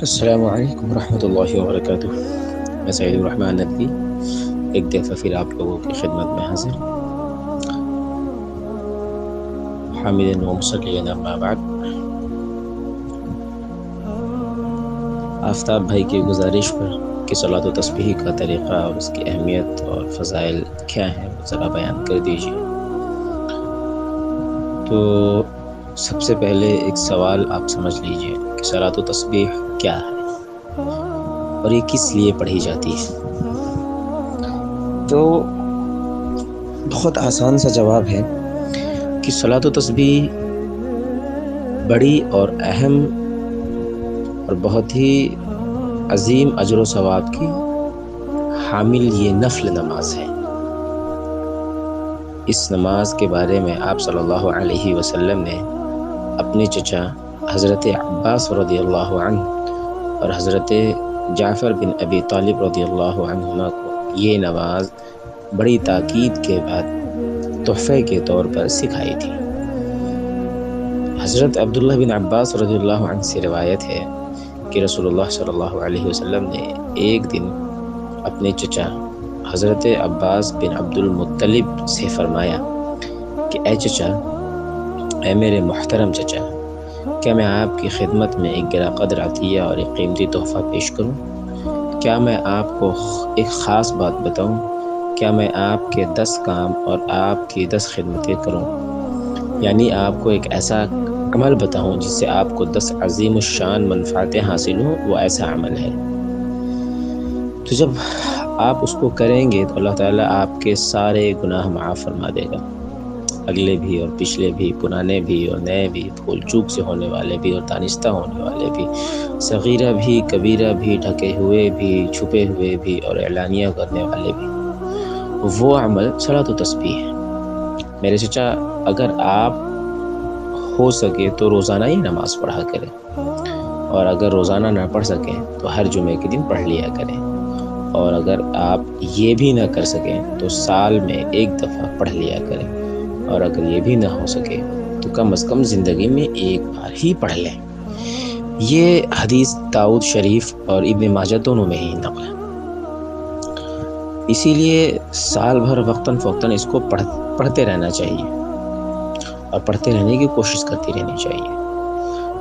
السلام علیکم ورحمۃ اللہ وبرکاتہ۔ میں سعید الرحمن ندوی ایک دفعہ پھر آپ لوگوں کی خدمت میں حاضر، حامداً و مصلیاً اما بعد۔ آفتاب بھائی کی گزارش پر کہ صلاۃ و تسبیح کا طریقہ اور اس کی اہمیت اور فضائل کیا ہیں وہ ذرا بیان کر دیجیے۔ تو سب سے پہلے ایک سوال آپ سمجھ لیجئے کہ صلاۃ و تسبیح کیا ہے اور یہ کس لیے پڑھی جاتی ہے۔ تو بہت آسان سا جواب ہے کہ صلاۃ و تسبیح بڑی اور اہم اور بہت ہی عظیم اجر و ثواب کی حامل یہ نفل نماز ہے۔ اس نماز کے بارے میں آپ صلی اللہ علیہ وسلم نے اپنے چچا حضرت عباس رضی اللہ عنہ اور حضرت جعفر بن ابی طالب رضی اللہ عنہما کو یہ نماز بڑی تاکید کے بعد تحفے کے طور پر سکھائی تھی۔ حضرت عبداللہ بن عباس رضی اللہ عنہ سے روایت ہے کہ رسول اللہ صلی اللہ علیہ وسلم نے ایک دن اپنے چچا حضرت عباس بن عبد المطلب سے فرمایا کہ اے چچا، اے میرے محترم چچا، کیا میں آپ کی خدمت میں ایک گراں قدر عطیہ اور ایک قیمتی تحفہ پیش کروں؟ کیا میں آپ کو ایک خاص بات بتاؤں؟ کیا میں آپ کے 10 کام اور آپ کی 10 خدمتیں کروں؟ یعنی آپ کو ایک ایسا عمل بتاؤں جس سے آپ کو 10 عظیم الشان منفعتیں حاصل ہوں، وہ ایسا عمل ہے۔ تو جب آپ اس کو کریں گے تو اللہ تعالیٰ آپ کے سارے گناہ معاف فرما دے گا، اگلے بھی اور پچھلے بھی، پرانے بھی اور نئے بھی، بھول چوک سے ہونے والے بھی اور دانستہ ہونے والے بھی، صغیرہ بھی کبیرہ بھی، ڈھکے ہوئے بھی چھپے ہوئے بھی اور اعلانیہ کرنے والے بھی۔ وہ عمل صلاۃ و تسبیح ہے۔ میرے چچا، اگر آپ ہو سکے تو روزانہ ہی نماز پڑھا کریں، اور اگر روزانہ نہ پڑھ سکیں تو ہر جمعے کے دن پڑھ لیا کریں، اور اگر آپ یہ بھی نہ کر سکیں تو سال میں ایک دفعہ پڑھ لیا کریں، اور اگر یہ بھی نہ ہو سکے تو کم از کم زندگی میں ایک بار ہی پڑھ لیں۔ یہ حدیث داؤد شریف اور ابن ماجہ دونوں میں ہی نقل ہے۔ اسی لیے سال بھر وقتاً فوقتاً اس کو پڑھتے رہنا چاہیے اور پڑھتے رہنے کی کوشش کرتی رہنی چاہیے۔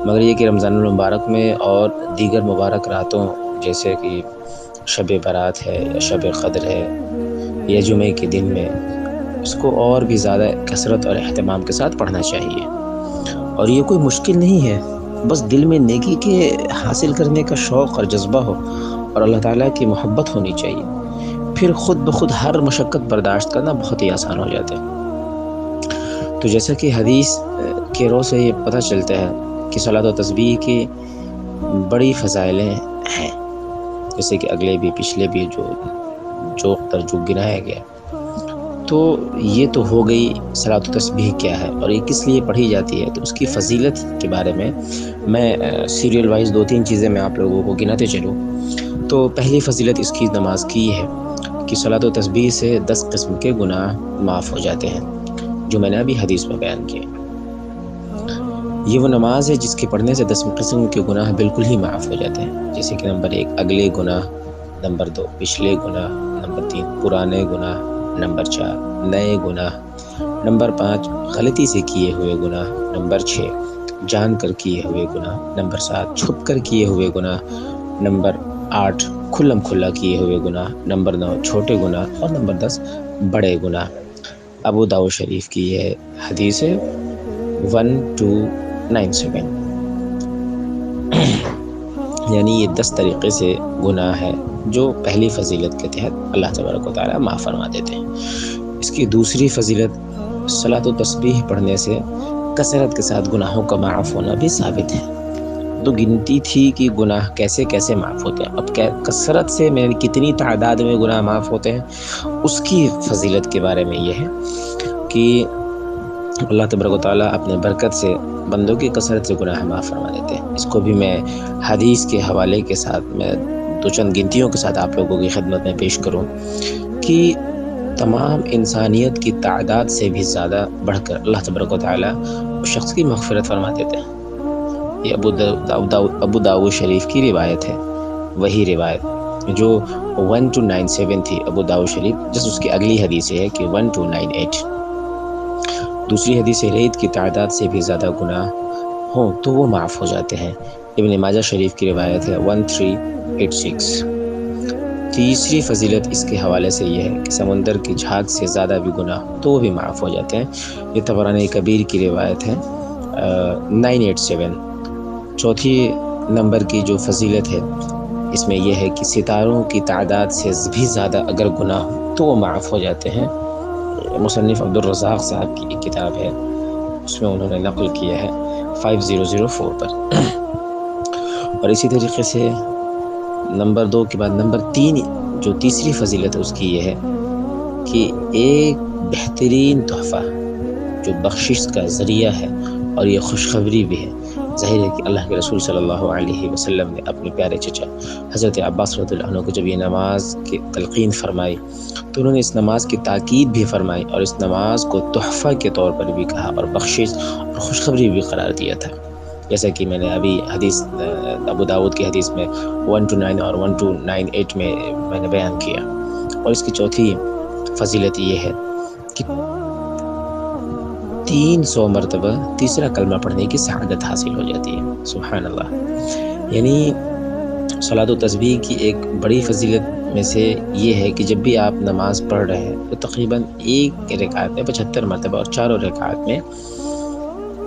مگر یہ کہ رمضان المبارک میں اور دیگر مبارک راتوں جیسے کہ شب برات ہے یا شب قدر ہے یا جمعے کے دن میں اس کو اور بھی زیادہ کثرت اور اہتمام کے ساتھ پڑھنا چاہیے۔ اور یہ کوئی مشکل نہیں ہے، بس دل میں نیکی کے حاصل کرنے کا شوق اور جذبہ ہو اور اللہ تعالیٰ کی محبت ہونی چاہیے، پھر خود بخود ہر مشقت برداشت کرنا بہت ہی آسان ہو جاتا ہے۔ تو جیسا کہ حدیث کے رو سے یہ پتہ چلتا ہے کہ صلاۃ و تسبیح کی بڑی فضائلیں ہیں، جیسے کہ اگلے بھی پچھلے بھی جو گنایا گیا۔ تو یہ تو ہو گئی صلاۃ و تسبیح کیا ہے اور یہ کس لیے پڑھی جاتی ہے۔ تو اس کی فضیلت کے بارے میں سیریل وائز 2-3 چیزیں میں آپ لوگوں کو گناتے چلوں۔ تو پہلی فضیلت اس کی نماز کی ہے کہ صلاۃ و تسبیح سے 10 قسم کے گناہ معاف ہو جاتے ہیں، جو میں نے ابھی حدیث میں بیان کیے۔ یہ وہ نماز ہے جس کے پڑھنے سے 10 قسم کے گناہ بالکل ہی معاف ہو جاتے ہیں، جیسے کہ نمبر 1 اگلے گناہ، نمبر 2 پچھلے گناہ، نمبر 3 پرانے گناہ، نمبر 4 نئے گناہ، نمبر 5 غلطی سے کیے ہوئے گناہ، نمبر 6 جان کر کیے ہوئے گناہ، نمبر 7 چھپ کر کیے ہوئے گناہ، نمبر 8 کھلم کھلا کیے ہوئے گناہ، نمبر 9 چھوٹے گناہ، اور نمبر 10 بڑے گناہ۔ ابو داؤد شریف کی یہ حدیث ہے 1297۔ یعنی یہ 10 طریقے سے گناہ ہے جو پہلی فضیلت کے تحت اللہ تبارک و تعالیٰ معاف فرما دیتے ہیں۔ اس کی دوسری فضیلت صلاۃ و تسبیح پڑھنے سے کثرت کے ساتھ گناہوں کا معاف ہونا بھی ثابت ہے۔ تو گنتی تھی کہ گناہ کیسے کیسے معاف ہوتے ہیں، اب کثرت سے میں کتنی تعداد میں گناہ معاف ہوتے ہیں اس کی فضیلت کے بارے میں یہ ہے کہ اللہ تبارک و تعالیٰ اپنے برکت سے بندوں کی کثرت سے گناہ معاف فرما دیتے ہیں۔ اس کو بھی میں حدیث کے حوالے کے ساتھ میں 2 گنتیوں کے ساتھ آپ لوگوں کی خدمت میں پیش کروں کہ تمام انسانیت کی تعداد سے بھی زیادہ بڑھ کر اللہ تبارک و تعالیٰ اس شخص کی مغفرت فرما دیتے ہیں۔ یہ ابو داؤد شریف کی روایت ہے، وہی روایت جو 1297 تھی ابو داؤد شریف، جس اس کی اگلی حدیث ہے کہ 1298۔ دوسری حدیث ہے ریت کی تعداد سے بھی زیادہ گناہ ہوں تو وہ معاف ہو جاتے ہیں، ابن ماجہ شریف کی روایت ہے 1386۔ تیسری فضیلت اس کے حوالے سے یہ ہے کہ سمندر کی جھاگ سے زیادہ بھی گناہ تو وہ بھی معاف ہو جاتے ہیں، یہ طبرانی کبیر کی روایت ہے 987۔ چوتھی نمبر کی جو فضیلت ہے اس میں یہ ہے کہ ستاروں کی تعداد سے بھی زیادہ اگر گناہ ہو تو وہ معاف ہو جاتے ہیں، مصنف عبدالرزاق صاحب کی ایک کتاب ہے اس میں انہوں نے نقل کیا ہے 5004 پر۔ اور اسی طریقے سے نمبر 2 کے بعد نمبر 3 جو تیسری فضیلت ہے اس کی یہ ہے کہ ایک بہترین تحفہ جو بخشش کا ذریعہ ہے اور یہ خوشخبری بھی ہے۔ ظاہر ہے کہ اللہ کے رسول صلی اللہ علیہ وسلم نے اپنے پیارے چچا حضرت عباس رضی اللہ عنہ کو جب یہ نماز کی تلقین فرمائی تو انہوں نے اس نماز کی تاکید بھی فرمائی اور اس نماز کو تحفہ کے طور پر بھی کہا اور بخشش اور خوشخبری بھی قرار دیا تھا، جیسا کہ میں نے ابھی حدیث ابو داؤد کی حدیث میں 129 اور 1298 میں نے بیان کیا۔ اور اس کی چوتھی فضیلت یہ ہے کہ 300 مرتبہ تیسرا کلمہ پڑھنے کی سعادت حاصل ہو جاتی ہے، سبحان اللہ۔ یعنی صلاۃ و تسبیح کی ایک بڑی فضیلت میں سے یہ ہے کہ جب بھی آپ نماز پڑھ رہے ہیں تو تقریباً ایک رکعت میں 75 مرتبہ اور چاروں رکعت میں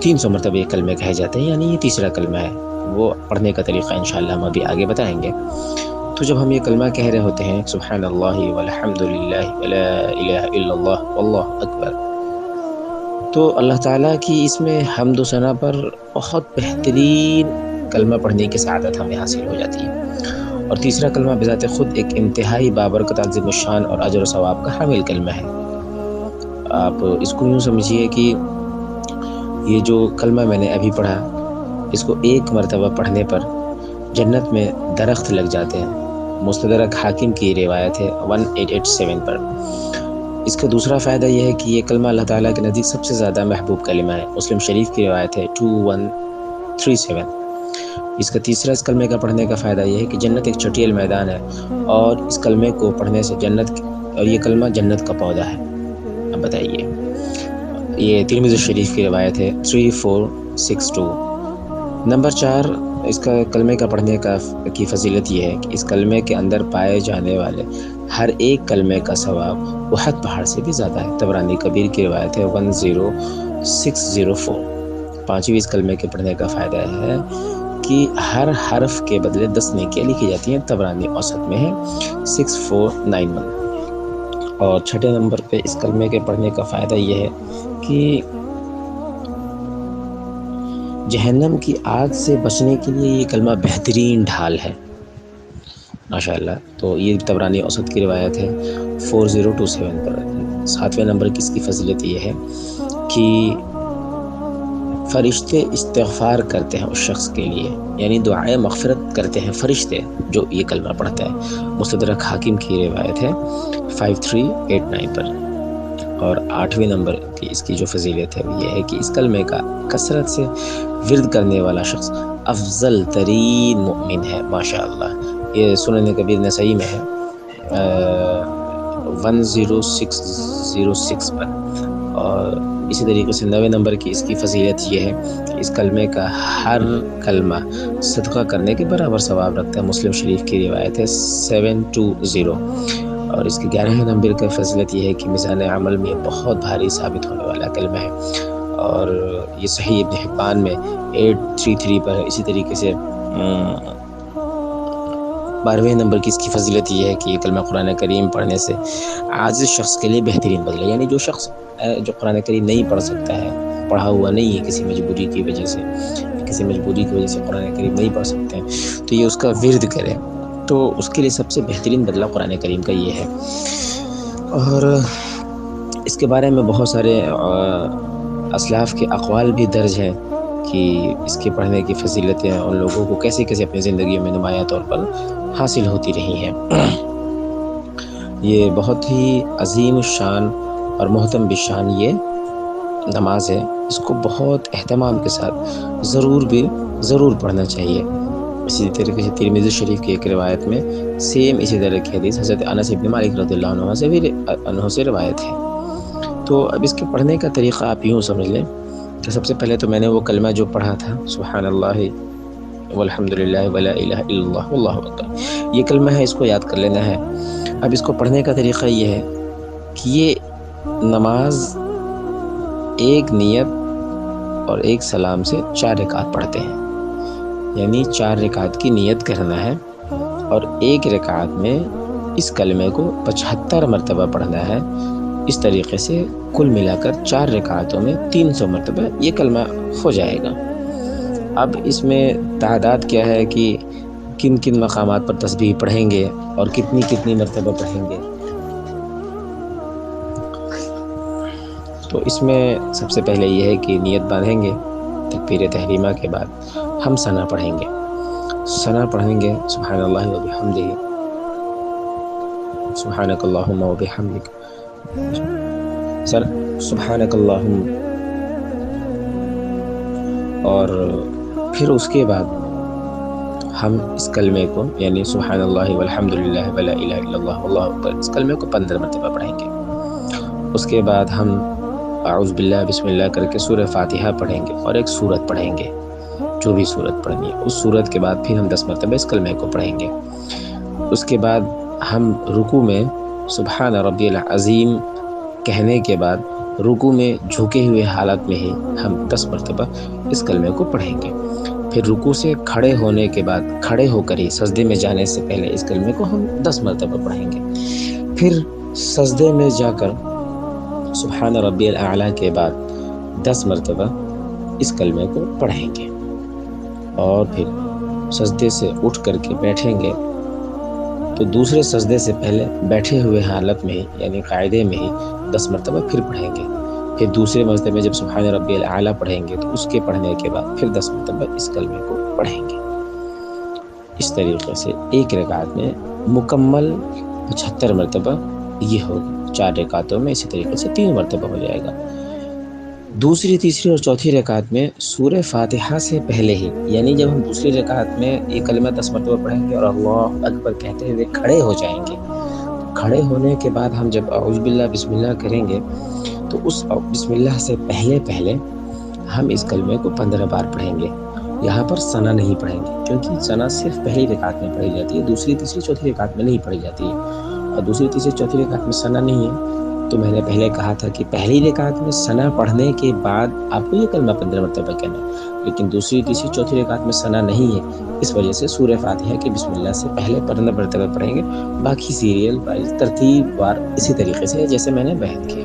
300 مرتبہ یہ کلمے کہے جاتے ہیں، یعنی یہ تیسرا کلمہ ہے۔ وہ پڑھنے کا طریقہ انشاءاللہ ہم ابھی آگے بتائیں گے۔ تو جب ہم یہ کلمہ کہہ رہے ہوتے ہیں سبحان اللہ والحمد للہ ولا الہ الا اللہ واللہ اکبر، تو اللہ تعالیٰ کی اس میں حمد و ثنا پر بہت بہترین کلمہ پڑھنے کی سعادت ہمیں حاصل ہو جاتی ہے۔ اور تیسرا کلمہ بذات خود ایک انتہائی بابرکت عظیم الشان اور اجر و ثواب کا حامل کلمہ ہے۔ آپ اس کو یوں سمجھیے کہ یہ جو کلمہ میں نے ابھی پڑھا اس کو ایک مرتبہ پڑھنے پر جنت میں درخت لگ جاتے ہیں، مستدرک حاکم کی روایت ہے 1887 پر۔ اس کا دوسرا فائدہ یہ ہے کہ یہ کلمہ اللہ تعالیٰ کے نزدیک سب سے زیادہ محبوب کلمہ ہے، مسلم شریف کی روایت ہے 2137۔ اس کا تیسرا اس کلمے کا پڑھنے کا فائدہ یہ ہے کہ جنت ایک چٹیل میدان ہے اور اس کلمے کو پڑھنے سے اور یہ کلمہ جنت کا پودا ہے۔ اب بتائیے، یہ ترمذی شریف کی روایت ہے 3462۔ نمبر 4 اس کا کلمے کا پڑھنے کی فضیلت یہ ہے کہ اس کلمے کے اندر پائے جانے والے ہر ایک کلمے کا ثواب احد پہاڑ سے بھی زیادہ ہے، طبرانی کبیر کی روایت ہے 10604۔ پانچویں اس کلمے کے پڑھنے کا فائدہ ہے کہ ہر حرف کے بدلے 10 نیکیاں لکھی جاتی ہیں، طبرانی اوسط میں ہے 6491۔ اور چھٹے نمبر پہ اس کلمے کے پڑھنے کا فائدہ یہ ہے کہ جہنم کی آگ سے بچنے کے لیے یہ کلمہ بہترین ڈھال ہے، ماشاءاللہ۔ تو یہ طبرانی اوسط کی روایت ہے 4027 پر۔ 7ویں نمبر کی اس کی فضیلت یہ ہے کہ فرشتے استغفار کرتے ہیں اس شخص کے لیے، یعنی دعائے مغفرت کرتے ہیں فرشتے جو یہ کلمہ پڑھتا ہے، مستدرک حاکم کی روایت ہے 5389 پر۔ اور 8ویں نمبر کی اس کی جو فضیلت ہے وہ یہ ہے کہ اس کلمے کا کثرت سے ورد کرنے والا شخص افضل ترین مؤمن ہے، ماشاءاللہ۔ یہ سنن کبیر نسائی میں ہے 10606 پر۔ اور اسی طریقے سے 9ویں نمبر کی اس کی فضیلت یہ ہے کہ اس کلمے کا ہر کلمہ صدقہ کرنے کے برابر ثواب رکھتا ہے، مسلم شریف کی روایت ہے 720۔ اور اس کے 11ویں نمبر کا فضیلت یہ ہے کہ میزان عمل میں بہت بھاری ثابت ہونے والا کلمہ ہے، اور یہ صحیح ابن حبان میں 833 پر ہے۔ اسی طریقے سے 12ویں نمبر کی اس کی فضیلت یہ ہے کہ یہ کلمہ قرآن کریم پڑھنے سے عاجز شخص کے لیے بہترین بدلہ، یعنی جو شخص جو قرآن کریم نہیں پڑھ سکتا ہے، پڑھا ہوا نہیں ہے کسی مجبوری کی وجہ سے قرآن کریم نہیں پڑھ سکتے ہیں، تو یہ اس کا ورد کرے تو اس کے لیے سب سے بہترین بدلہ قرآن کریم کا یہ ہے۔ اور اس کے بارے میں بہت سارے اسلاف کے اقوال بھی درج ہیں کہ اس کے پڑھنے کی فضیلتیں ان لوگوں کو کیسے کیسے اپنی زندگیوں میں نمایاں طور پر حاصل ہوتی رہی ہیں۔ یہ بہت ہی عظیم الشان اور محتم بشان یہ نماز ہے اس کو بہت اہتمام کے ساتھ ضرور پڑھنا چاہیے۔ اسی طریقے سے ترمذی شریف کی ایک روایت میں سیم اسی طرح کی حدیث حضرت انس بن مالک رضی اللہ عنہ سے روایت ہے۔ تو اب اس کے پڑھنے کا طریقہ آپ یوں سمجھ لیں کہ سب سے پہلے تو میں نے وہ کلمہ جو پڑھا تھا سبحان اللہ والحمد للہ ولا الہ الا اللہ واللہ اکبر، یہ کلمہ ہے، اس کو یاد کر لینا ہے۔ اب اس کو پڑھنے کا طریقہ یہ ہے کہ یہ نماز ایک نیت اور ایک سلام سے 4 رکعت پڑھتے ہیں، یعنی 4 رکعت کی نیت کرنا ہے اور ایک رکعت میں اس کلمے کو 75 مرتبہ پڑھنا ہے۔ اس طریقے سے کل ملا کر 4 رکعتوں میں 300 مرتبہ یہ کلمہ ہو جائے گا۔ اب اس میں تعداد کیا ہے کہ کن کن مقامات پر تسبیح پڑھیں گے اور کتنی مرتبہ پڑھیں گے، تو اس میں سب سے پہلے یہ ہے کہ نیت باندھیں گے، تکبیر تحریمہ کے بعد ہم ثنا پڑھیں گے، ثنا پڑھیں گے سبحان اللہ و بحمدہ، سبحانک اللہم و بحمدک، سبحانک اللہم، اور پھر اس کے بعد ہم اس کلمے کو یعنی سبحان اللہ والحمد للہ ولا الہ الا اللہ واللہ اکبر، اس کلمے کو 15 مرتبہ پڑھیں گے۔ اس کے بعد ہم اعوذ باللہ بسم اللہ کر کے سورہ فاتحہ پڑھیں گے اور ایک سورت پڑھیں گے، جو بھی سورت پڑھنی ہے۔ اس سورت کے بعد پھر ہم 10 مرتبہ اس کلمے کو پڑھیں گے۔ اس کے بعد ہم رکوع میں سبحان ربی العظیم کہنے کے بعد رکوع میں جھکے ہوئے حالت میں ہی ہم 10 مرتبہ اس کلمے کو پڑھیں گے۔ پھر رکوع سے کھڑے ہونے کے بعد کھڑے ہو کر ہی سجدے میں جانے سے پہلے اس کلمے کو ہم 10 مرتبہ پڑھیں گے۔ پھر سجدے میں جا کر سبحان ربی الاعلیٰ کے بعد 10 مرتبہ اس کلمے کو پڑھیں گے، اور پھر سجدے سے اٹھ کر کے بیٹھیں گے تو دوسرے سجدے سے پہلے بیٹھے ہوئے حالت میں ہی یعنی قاعدے میں ہی 10 مرتبہ پھر پڑھیں گے۔ پھر دوسرے مسجد میں جب سبحان ربی الاعلیٰ پڑھیں گے تو اس کے پڑھنے کے بعد پھر 10 مرتبہ اس کلمے کو پڑھیں گے۔ اس طریقے سے ایک رکعت میں مکمل 75 مرتبہ یہ ہوگا، 4 رکعتوں میں اسی طریقے سے 3 مرتبہ ہو جائے گا۔ دوسری، تیسری اور چوتھی رکعت میں سورہ فاتحہ سے پہلے ہی یعنی جب ہم دوسری رکعت میں یہ کلمہ 10 مرتبہ پڑھیں گے اور اللہ اکبر کہتے ہوئے کھڑے ہو جائیں گے، کھڑے ہونے کے بعد ہم جب اعوذ باللہ بسم اللہ کریں گے تو اس بسم اللہ سے پہلے ہم اس کلمے کو 15 بار پڑھیں گے۔ یہاں پر ثنا نہیں پڑھیں گے کیونکہ ثنا صرف پہلی رکعت میں پڑھی جاتی ہے، دوسری، تیسری، چوتھی رکعت میں نہیں پڑھی جاتی ہے، اور دوسری، تیسری، چوتھی رکعت میں ثنا نہیں ہے۔ تو میں نے پہلے کہا تھا کہ پہلی رکعت میں ثنا پڑھنے کے بعد آپ کو یہ کلمہ 15 مرتبہ کہنا ہے، لیکن دوسری، تیسری، چوتھی رکعت میں ثنا نہیں ہے، اس وجہ سے سورہ فاتحہ کے بسم اللہ سے پہلے 15 مرتبہ پڑھیں گے، باقی سیریل وائز ترتیب وار اسی طریقے سے جیسے میں نے بیان کیا۔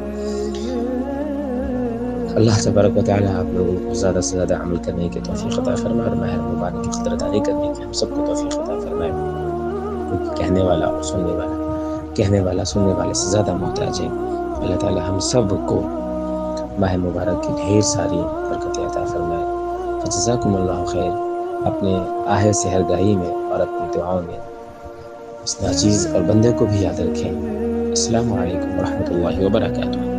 اللہ تبارک و تعالی آپ لوگوں کو زیادہ سے زیادہ عمل کرنے کی توفیق عطا فرمائے اور ماہ مبارک کی قدردانی کرنے کی ہم سب کو توفیق عطا فرمائے، کیونکہ کہنے والا اور سننے والے سے زیادہ محتاج ہے۔ اللہ تعالی ہم سب کو ماہ مبارک کی ڈھیر ساری برکتیں عطا فرمائے۔ جزاکم اللہ خیر۔ اپنے آہ سحرگاہی میں اور اپنی دعاؤں میں اس ناچیز اور بندے کو بھی یاد رکھیں۔ السلام علیکم ورحمۃ اللہ وبرکاتہ۔